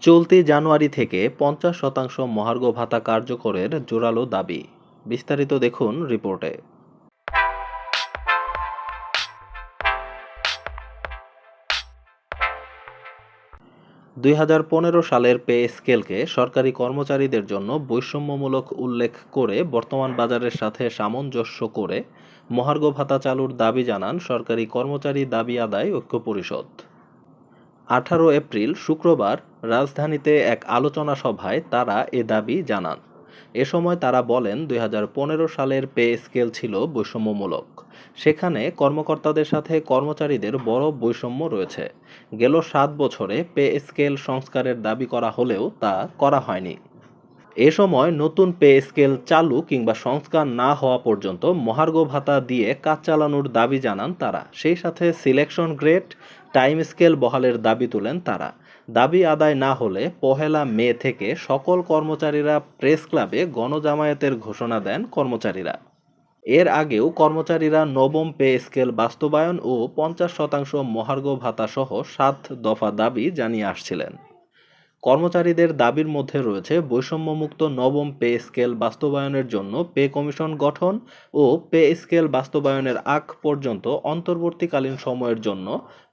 চলতি জানুয়ারি থেকে ৫০% মহার্ঘ ভাতা কার্যকরের জোরালো দাবি। বিস্তারিত দেখুন রিপোর্টে। ২০১৫ সালের পে স্কেলকে সরকারি কর্মচারীদের জন্য বৈষম্যমূলক উল্লেখ করে বর্তমান বাজারের সাথে সামঞ্জস্য করে মহার্ঘ ভাতা চালুর দাবি জানান সরকারি কর্মচারী দাবি আদায় ঐক্য পরিষদ। ১৮ এপ্রিল শুক্রবার রাজধানীতে এক আলোচনা সভায় তারা এ দাবি জানান। এ সময় তারা বলেন, ২০১৫ সালের পে স্কেল ছিল বৈষম্যমূলক। সেখানে কর্মকর্তাদের সাথে কর্মচারীদের বড় বৈষম্য রয়েছে। গেল ৭ বছরে পে স্কেল সংস্কারের দাবি করা হলেও তা করা হয়নি। এ সময় নতুন পে স্কেল চালু কিংবা সংস্কার না হওয়া পর্যন্ত মহার্ঘ ভাতা দিয়ে কাজ চালানোর দাবি জানান তারা। সেই সাথে সিলেকশন গ্রেড, টাইম স্কেল বহালের দাবি তুলেন তারা। দাবি আদায় না হলে ১লা মে থেকে সকল কর্মচারীরা প্রেস ক্লাবে গণজামায়াতের ঘোষণা দেন কর্মচারীরা। এর আগেও কর্মচারীরা নবম পে স্কেল বাস্তবায়ন ও ৫০% মহার্ঘ ভাতা সহ ৭ দফা দাবি জানিয়ে আসছিলেন। কর্মচারীদের দাবির মধ্যে রয়েছে বৈষম্যমুক্ত নবম পে স্কেল বাস্তবায়নের জন্য পে কমিশন গঠন ও পে স্কেল বাস্তবায়নের আগ পর্যন্ত অন্তর্বর্তীকালীন সময়ের জন্য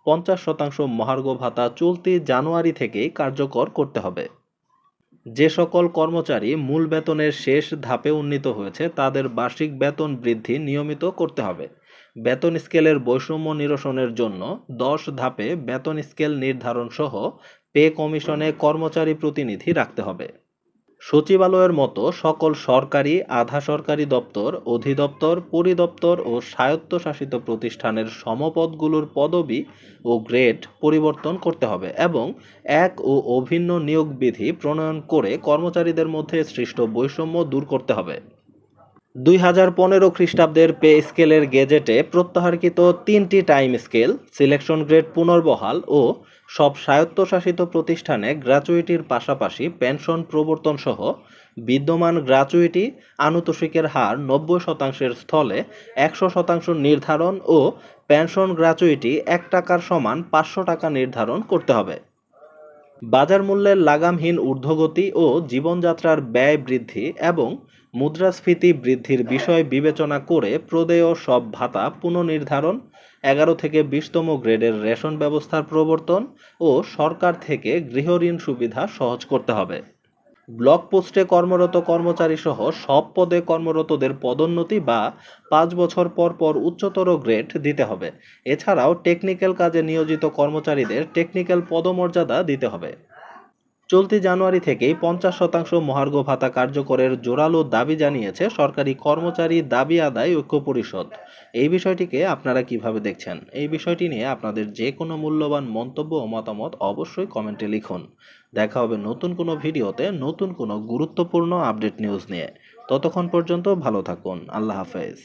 ৫০% মহার্ঘ ভাতা চলতি জানুয়ারি থেকেই কার্যকর করতে হবে। যে সকল কর্মচারী মূল বেতনের শেষ ধাপে উন্নীত হয়েছে তাদের বার্ষিক বেতন বৃদ্ধি নিয়মিত করতে হবে। বেতন স্কেলের বৈষম্য নিরসনের জন্য ১০ ধাপে বেতন স্কেল নির্ধারণ সহ পে কমিশনে কর্মচারী প্রতিনিধি রাখতে হবে। সচিবালয়ের মতো সকল সরকারি, আধা সরকারি দপ্তর, অধিদপ্তর, পরিদপ্তর ও স্বায়ত্তশাসিত প্রতিষ্ঠানের সমপদগুলোর পদবি ও গ্রেড পরিবর্তন করতে হবে এবং এক ও অভিন্ন নিয়োগ বিধি প্রণয়ন করে কর্মচারীদের মধ্যে সৃষ্ট বৈষম্য দূর করতে হবে। ২০১৫ খ্রিস্টাব্দের পে স্কেলের গেজেটে প্রত্যাহারকৃত ৩টি টাইম স্কেল, সিলেকশন গ্রেড পুনর্বহাল ও সব স্বায়ত্তশাসিত প্রতিষ্ঠানে গ্র্যাচুইটির পাশাপাশি পেনশন প্রবর্তন সহ বিদ্যমান গ্র্যাচুইটি আনুতোষিকের হার ৯০%-এর স্থলে ১০০% নির্ধারণ ও পেনশন গ্র্যাচুইটি ১ টাকার সমান ৫০০ টাকা নির্ধারণ করতে হবে। বাজার মূল্যের লাগামহীন ঊর্ধ্বগতি ও জীবনযাত্রার ব্যয় বৃদ্ধি এবং মুদ্রাস্ফীতি বৃদ্ধির বিষয় বিবেচনা করে প্রদেয় সব ভাতা পুনর্নির্ধারণ, ১১ থেকে ২০তম গ্রেডের রেশন ব্যবস্থার প্রবর্তন ও সরকার থেকে গৃহঋণ সুবিধা সহজ করতে হবে। ব্লক পোস্টে কর্মরত কর্মচারী সহ সব পদে কর্মরতদের পদোন্নতি বা ৫ বছর পর পর উচ্চতর গ্রেড দিতে হবে। এছাড়াও টেকনিক্যাল কাজে নিয়োজিত কর্মচারীদের টেকনিক্যাল পদমর্যাদা দিতে হবে। চলতি জানুয়ারি থেকেই ৫০% মহার্ঘ ভাতা কার্যকরের জোরালো দাবি জানিয়েছে সরকারি কর্মচারী দাবি আদায় ঐক্য পরিষদ। এই বিষয়টিকে আপনারা কিভাবে দেখছেন? এই বিষয়টি নিয়ে আপনাদের যে কোনো মূল্যবান মন্তব্য ও মতামত অবশ্যই কমেন্টে লিখুন। দেখা হবে নতুন কোনো ভিডিওতে নতুন কোনো গুরুত্বপূর্ণ আপডেট নিউজ নিয়ে। ততক্ষণ পর্যন্ত ভালো থাকুন। আল্লাহ হাফেজ।